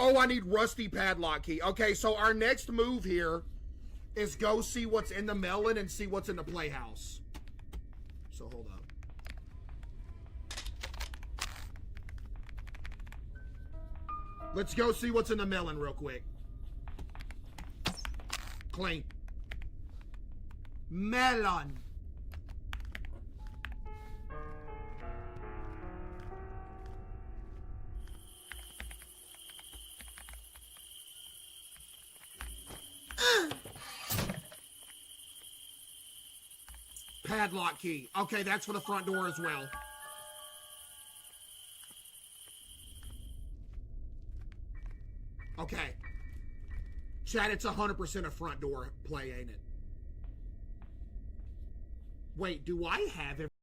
Oh, I need rusty padlock key. Okay, so our next move here is go see what's in the melon and see what's in the playhouse. So hold up. Let's go see what's in the melon real quick. Clean. Melon. Padlock key. Okay, that's for the front door as well. Okay. Chad, it's 100% a front door play, ain't it? Wait, do I have